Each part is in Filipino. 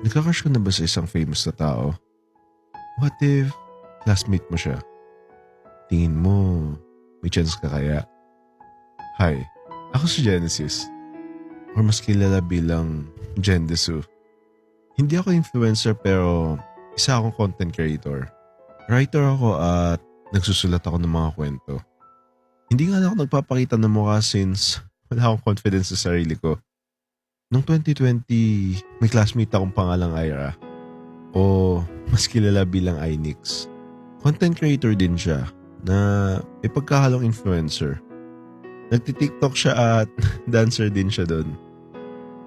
Nagka-crush ka na ba sa isang famous na tao? What if classmate mo siya? Tingin mo, may chance ka kaya? Hi, ako si Genesis. Or mas kilala bilang Gendesu. Hindi ako influencer pero isa akong content creator. Writer ako at nagsusulat ako ng mga kwento. Hindi nga ako nagpapakita ng mukha since wala akong confidence sa sarili ko. Noong 2020, may classmate akong pangalang Ira. O mas kilala bilang Inix. Content creator din siya na may pagkahalong influencer. Nagti-TikTok siya at dancer din siya doon.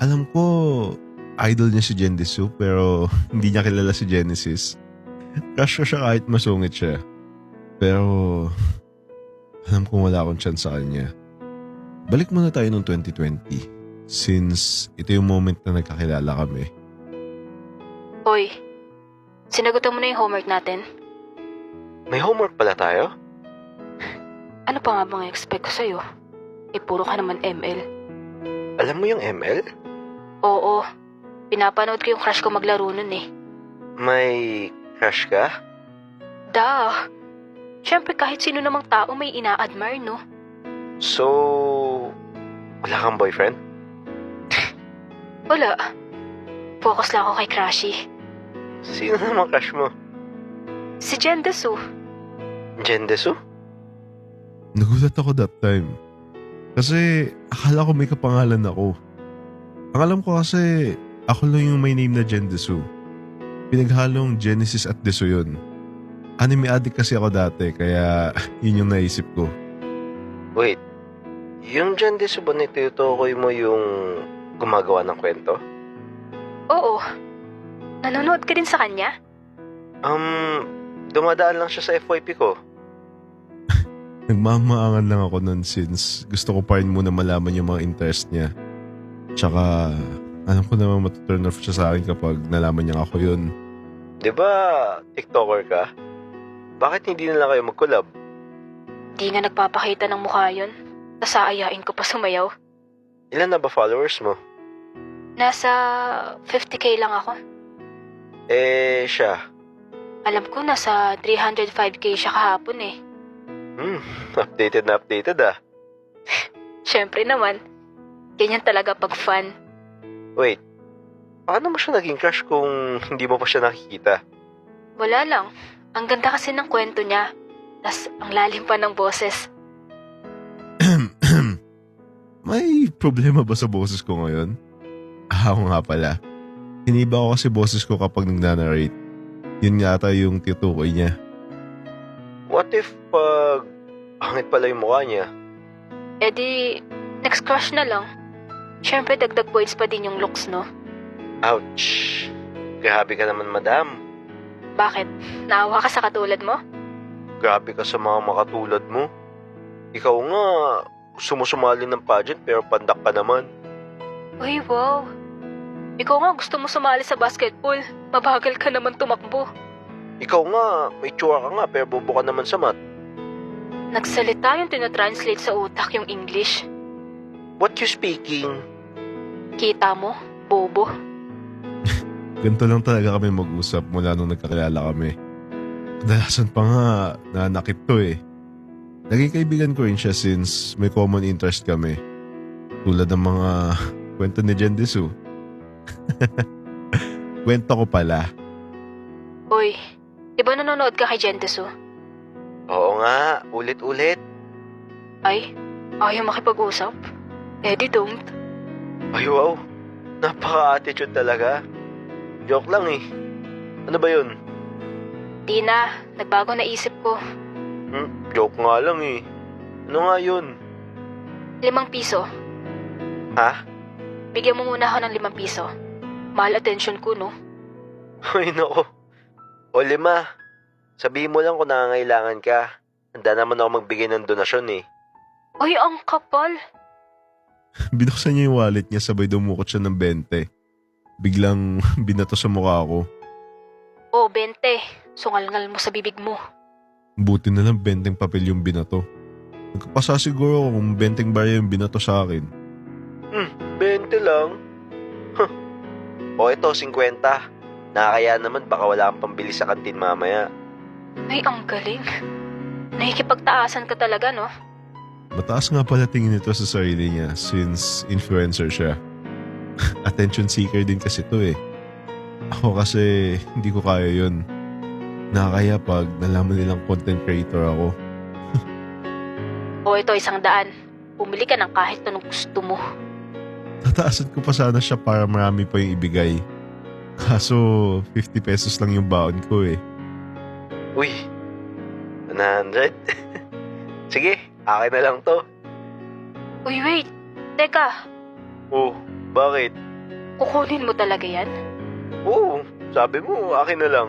Alam ko, idol niya si Gendesu pero hindi niya kilala si Genesis. Crush ko siya kahit masungit siya. Pero alam kong wala akong chance sa kanya. Balik muna tayo noong 2020 since ito yung moment na nagkakilala kami. Hoy, sinagutan mo na yung homework natin? May homework pala tayo? Ano pa nga bang expect ko sa'yo? Puro ka naman ML. Alam mo yung ML? Oo, pinapanood ko yung crush ko maglaro nun eh. May crush ka? Da, syempre kahit sino namang tao may ina-admire, no? So, wala kang boyfriend? Wala. Focus lang ako kay Crushy. Sino naman crush mo? Si Gendesu. Gendesu? Nagulat ako that time. Kasi akala ko may kapangalan ako. Ang alam ko kasi ako lang yung may name na Gendesu. Pinaghalong Genesis at Desu yun. Anime addict kasi ako dati kaya yun yung naisip ko. Wait, yung Gendesu ba na tinutukoy mo yung gumagawa ng kwento? Oo. Nanonood ka din sa kanya? Dumadaan lang siya sa FYP ko. Nagmamaangan lang ako nun since gusto ko pa rin muna malaman yung mga interest niya. Tsaka alam ko naman matuturn off siya sa akin kapag nalaman niya ako yun. Di ba TikToker ka? Bakit hindi na lang kayo mag-collab? Di nga nagpapakita ng mukha yun. Nasaayain ko pa sumayaw. Ilan na ba followers mo? Nasa 50k lang ako. Siya. Alam ko nasa 305k siya kahapon eh. Updated na updated ah. Syempre naman. Ganyan talaga pag fan. Wait, paano mo siya naging crush kung hindi mo pa siya nakikita? Wala lang. Ang ganda kasi ng kwento niya. Tas ang lalim pa ng boses. May problema ba sa boses ko ngayon? Ako nga pala. Hiniba ko kasi boses ko kapag nagna-narrate. Yun nga ata yung tinutukoy niya. What if pag hangit pala yung mukha niya? Eh di, next crush na lang. Syempre dagdag points pa din yung looks, no? Ouch! Grabe ka naman, madam. Bakit? Naawa ka sa katulad mo? Grabe ka sa mga makatulad mo. Ikaw nga, gusto mo sumali ng pageant pero pandak ka naman. Uy, wow. Ikaw nga gusto mo sumali sa basketball. Mabagal ka naman tumakbo. Ikaw nga, may tsura ka nga pero bobo ka naman sa math. Nagsalita yung tinatranslate sa utak yung English. What you speaking? Kita mo, bobo. Ganito lang talaga kami mag-usap mula nung nagkakilala kami. Kadalasan pa nga nanakit to eh. Naging kaibigan ko rin siya since may common interest kami. Tulad ng mga kwento ni Gendesu. Kwento ko pala. Uy, di ba nanonood ka kay Gendesu? Oo nga, ulit-ulit. Ay, ayaw makipag-usap? Eh di don't. Ay wow, napaka-attitude talaga. Joke lang eh. Ano ba yun? Di na, nagbago na isip ko. Joke nga lang eh. Ano nga yun? 5 piso. Ha? Bigyan mo muna ako ng 5 piso. Mahal attention ko, no? Ay nako. O 5. Sabihin mo lang kung nangangailangan ka. Handa naman ako magbigay ng donasyon eh. Ay, ang kapal. Binuksan niya yung wallet niya sabay dumukot siya ng 20. Biglang binato sa mukha ko. O, 20. Sungal-ngal mo sa bibig mo. Buti na lang 20 papel yung binato. Nagkapasa siguro ako kung 20 barya yung binato sa akin. 20 lang? O ito, 50. Nakakaya naman baka wala kang pambili sa kantin mamaya. Ay, ang galing. Nakikipagtaasan ka talaga, no? Mataas nga pala tingin nito sa sarili niya since influencer siya. Attention seeker din kasi to eh. Ako kasi hindi ko kaya yun. Nakakaya pag nalaman nilang content creator ako. O ito, 100. Pumili ka ng kahit anong gusto mo. Tataasan ko pa sana siya para marami pa yung ibigay. Kaso 50 pesos lang yung baon ko eh. Uy, 100? Sige, akin na lang to. Uy, wait. Teka, Oh, bakit? kukunin mo talaga yan? Oo, sabi mo, akin na lang.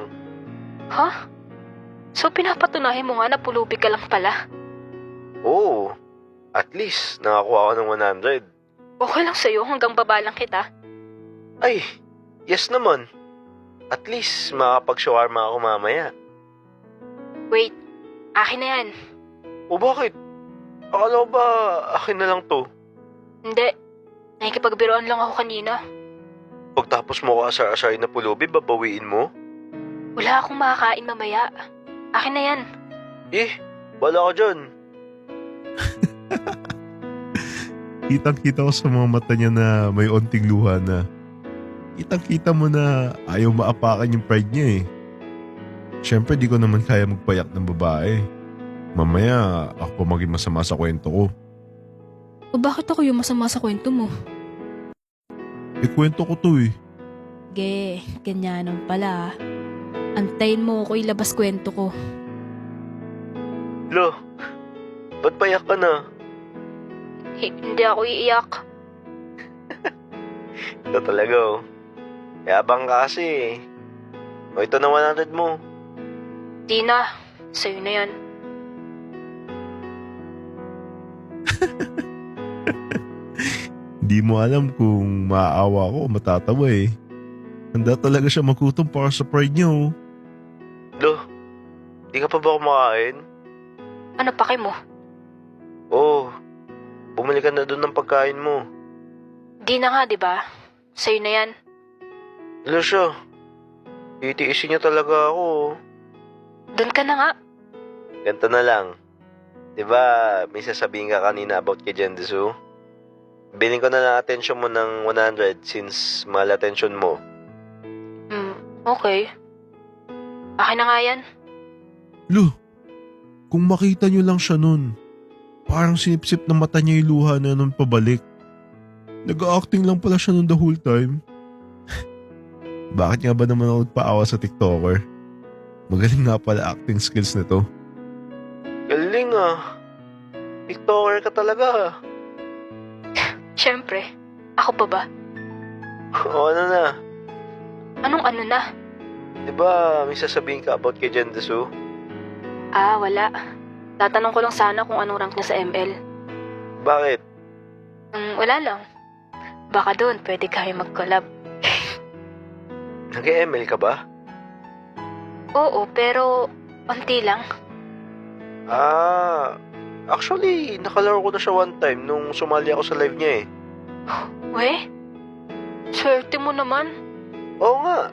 Ha? So pinapatunayan mo nga na pulubi ka lang pala? Oo, at least nakakuha ko ng 100. Okay lang sa'yo hanggang baba lang kita. Ay, yes naman. At least makakapag-shawarma ako mamaya. Wait, akin na yan. O bakit? Akala ko ba akin na lang to? Hindi. Nakikipagbiroan lang ako kanina. Pagtapos mo ko asar-asar na pulubi, babawiin mo? Wala akong makakain mamaya. Akin na yan. Bala ka dyan. Kitang-kita ko sa mga mata niya na may onting luha na. Kitang-kita mo na ayaw maapakan yung pride niya eh. Siyempre di ko naman kaya magpayak ng babae. Mamaya ako pa maging masama sa kwento ko. O bakit ako yung masama sa kwento mo? Kwento ko to eh. Ge, ganyanon pala. Antayin mo ako ilabas kwento ko. Lo, ba't payak ka na? Hindi ako iiyak. Ito talaga oh. Yabang ka kasi eh. O ito na 100 mo. Di na. Sa'yo na yan. Di mo alam kung maaawa ko o matatawa eh. Handa talaga siya magkutom para sa pride niya oh. Lo, di ka pa ba kumakain? Ano pake mo? Oo, bumili ka na doon ng pagkain mo. Di na nga, di ba? Sa'yo na yan. Lo siya, itiisin niya talaga ako oh. Doon ka na nga. Ganto na lang. Diba, may sasabihin ka kanina about kay Jendesu? Biling ko na lang attention mo ng 100 since mahal attention mo. Okay. Akin na nga yan. Lo, kung makita niyo lang siya nun, parang sinipsip na mata niya yung luha na nun pabalik. Nag-acting lang pala siya nun the whole time. Bakit nga ba naman ako nagpaawa sa TikToker? Magaling nga pala acting skills nito. Galing ah. TikToker ka talaga. Siyempre. Ako pa ba? O ano na? Anong ano na? Diba, may sasabihin ka about kay Jendesu? Wala. Tatanong ko lang sana kung anong rank niya sa ML. Bakit? Wala lang. Baka doon pwede kayo mag-collab. Nag-ML ka ba? Oo, pero onti lang. Actually, nakalaro ko na siya one time nung sumali ako sa live niya eh. We? Swerte mo naman. Oo nga.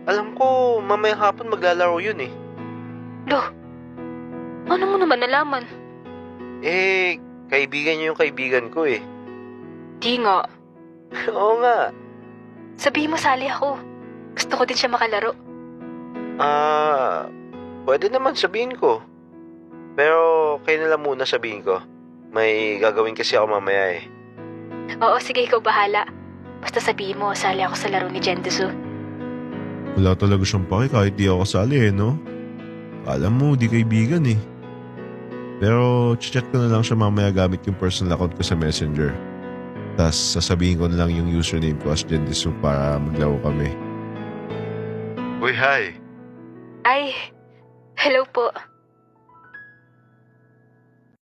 Alam ko, mamayang hapon maglalaro yun eh. Lo, ano mo naman nalaman? Kaibigan niya yung kaibigan ko eh. Di nga. Oo nga. Sabihin mo sali ako. Gusto ko din siya makalaro. Pwede naman sabihin ko. Pero kayo na lang muna sabihin ko. May gagawin kasi ako mamaya eh. Oo, sige, ikaw bahala. Basta sabihin mo, sali ako sa laro ni Jendesu. Wala talaga siyang pake kahit di ako kasali eh, no? Alam mo, di kaibigan eh. Pero check ko na lang siya mamaya gamit yung personal account ko sa Messenger. Tas sasabihin ko na lang yung username ko as Jendesu para maglaro kami. Uy, hi. Ay, hello po.